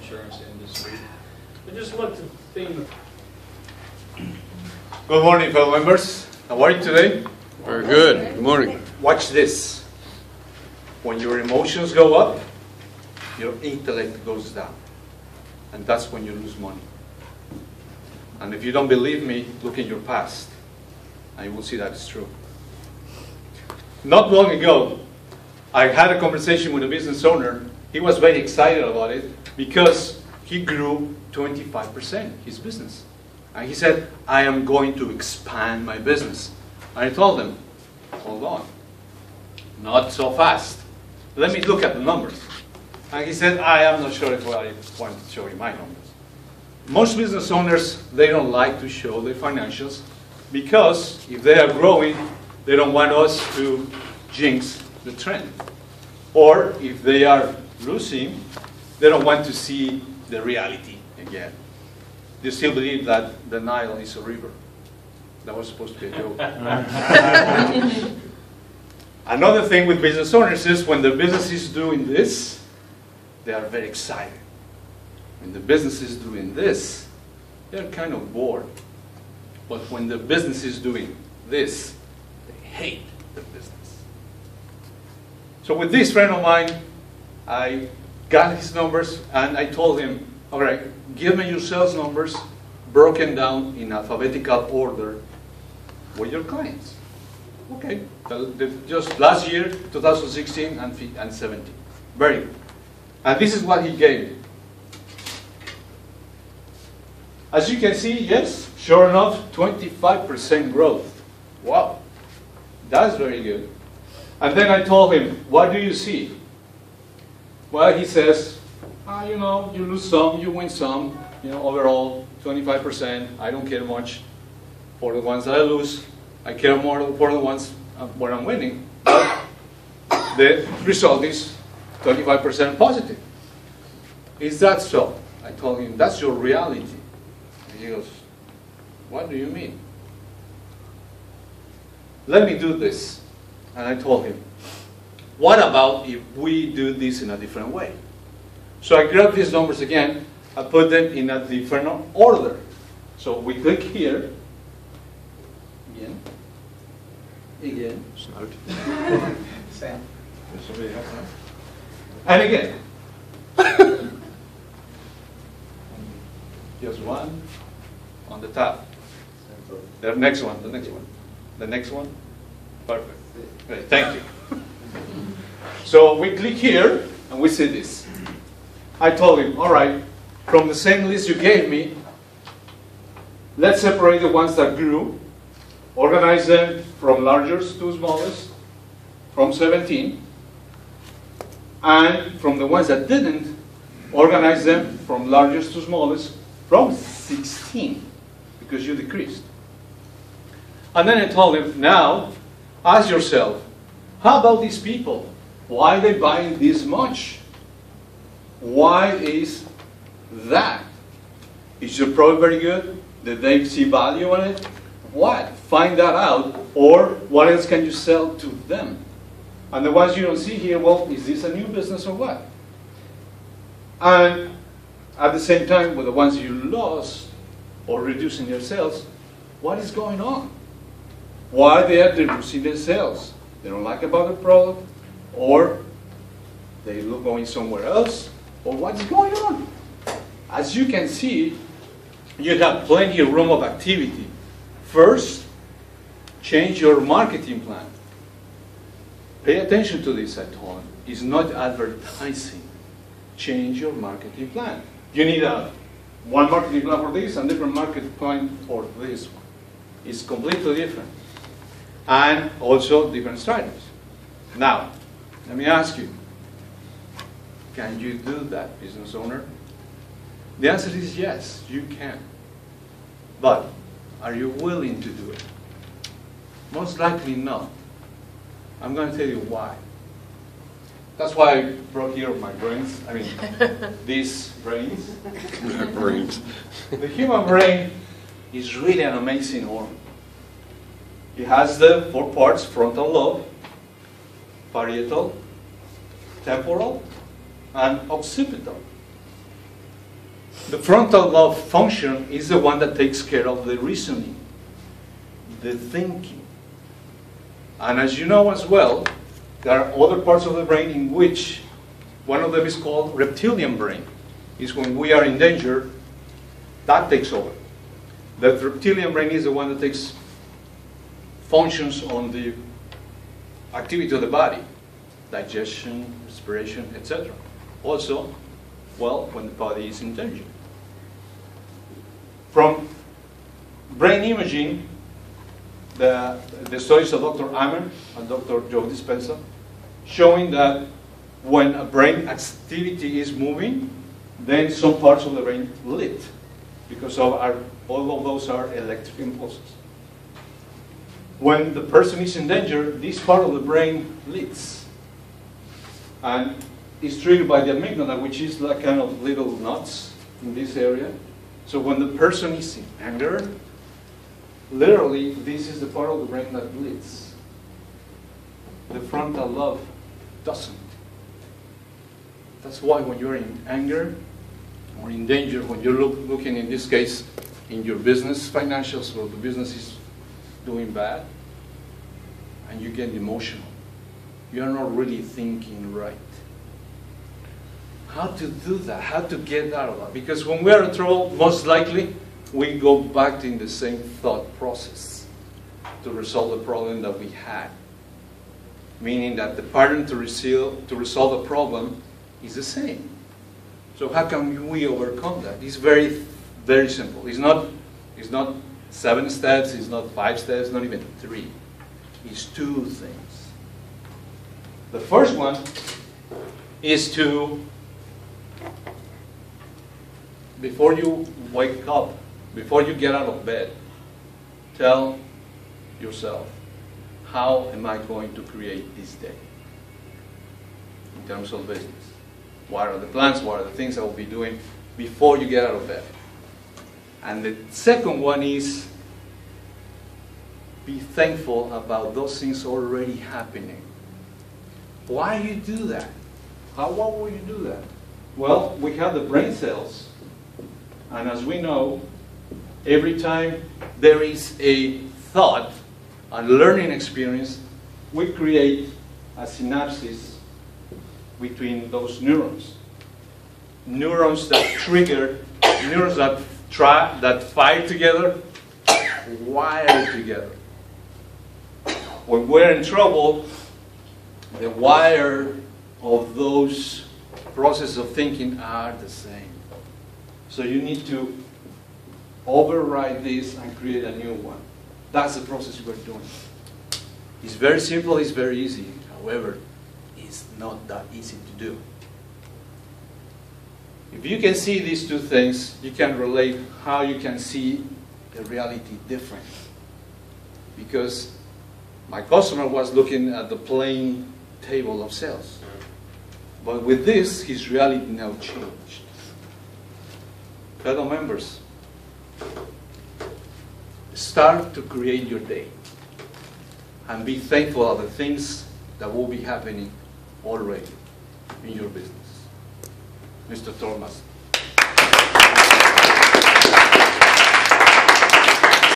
insurance industry. I just want to think. Good morning, fellow members. How are you today? Very good. Good morning. Watch this. When your emotions go up, your intellect goes down. And that's when you lose money. And if you don't believe me, look in your past, and you will see that it's true. Not long ago, I had a conversation with a business owner. He was very excited about it because he grew 25% his business. And he said, I am going to expand my business. And I told him, hold on, not so fast. Let me look at the numbers. And he said, I am not sure if I want to show you my numbers. Most business owners, they don't like to show their financials because if they are growing, they don't want us to jinx the trend. Or if they are losing, they don't want to see the reality again. They still believe that the Nile is a river. That was supposed to be a joke. Another thing with business owners is when the business is doing this, they are very excited. When the business is doing this, they're kind of bored. But when the business is doing this, they hate the business. So with this friend of mine, I got his numbers and I told him, all right, give me your sales numbers broken down in alphabetical order with your clients. Okay, just last year, 2016 and 17. Very good. And this is what he gave me. As you can see, yes, sure enough, 25% growth. Wow, that's very good. And then I told him, what do you see? Well, he says, you know, you lose some, you win some. You know, overall, 25%. I don't care much for the ones that I lose. I care more for the ones where I'm winning. But the result is 25% positive. Is that so? I told him, that's your reality. And he goes, what do you mean? Let me do this. And I told him, what about if we do this in a different way? So I grabbed these numbers again, I put them in a different order. So we click here, again, Sam. and again. Just one on the top. The next one, the next one, the next one. Perfect. Okay, thank you. So we click here and we see this. I told him, all right, from the same list you gave me, let's separate the ones that grew, organize them from largest to smallest, from 17, and from the ones that didn't, organize them from largest to smallest, from 16, because you decreased. And then I told him, now, ask yourself, how about these people? Why are they buying this much? Why is that? Is your product very good? Did they see value in it? What? Find that out. Or what else can you sell to them? And the ones you don't see here, well, is this a new business or what? And at the same time, with the ones you lost or reducing their sales, what is going on? Why they are reducing their sales? They don't like about the product, or they look going somewhere else, or what's going on? As you can see, you have plenty of room of activity. First, change your marketing plan. Pay attention to this, I told him. It's not advertising. Change your marketing plan. You need one marketing plan for this and different marketing plan for this one. It's completely different. And also different strategies. Now, let me ask you, can you do that, business owner? The answer is yes, you can. But are you willing to do it? Most likely not. I'm going to tell you why. That's why I brought here my brains. I mean, these brains. Brains. The human brain is really an amazing organ. It has the 4 parts: frontal lobe, parietal, temporal, and occipital. The frontal lobe function is the one that takes care of the reasoning, the thinking. And as you know as well, there are other parts of the brain in which one of them is called reptilian brain. Is when we are in danger, that takes over. The reptilian brain is the one that takes functions on the activity of the body, digestion, respiration, etc. Also, well, when the body is in danger. From brain imaging, the studies of Dr. Amer and Dr. Joe Dispenza showing that when a brain activity is moving, then some parts of the brain lit because of all of those are electric impulses. When the person is in danger, this part of the brain lits and is triggered by the amygdala, which is like kind of little knots in this area. So when the person is in anger, literally this is the part of the brain that lits. The frontal lobe doesn't. That's why when you're in anger or in danger, when you're looking in this case in your business financials where the business is doing bad and you get emotional, you're not really thinking right. How to do that? How to get out of that? Because when we're in trouble, most likely we go back in the same thought process to resolve the problem that we had. Meaning that the pattern to resolve the problem is the same. So how can we overcome that? It's very, very simple. It's not 7 steps, it's not 5 steps, not even 3. It's 2 things. The first one is to, before you wake up, before you get out of bed, tell yourself, how am I going to create this day? In terms of business. What are the plans? What are the things I will be doing before you get out of bed? And the second one is be thankful about those things already happening. Why do you do that? Why will you do that? Well, we have the brain cells, and as we know, every time there is a thought, a learning experience, we create a synapses between those neurons. Neurons that trigger, neurons that fire together, wire together. When we're in trouble, the wire of those processes of thinking are the same. So you need to override this and create a new one. That's the process we're doing. It's very simple, it's very easy. However, it's not that easy to do. If you can see these 2 things, you can relate how you can see the reality different. Because my customer was looking at the plain table of sales. But with this, his reality now changed. Fellow members, start to create your day and be thankful of the things that will be happening already in your business. Mr. Thomas.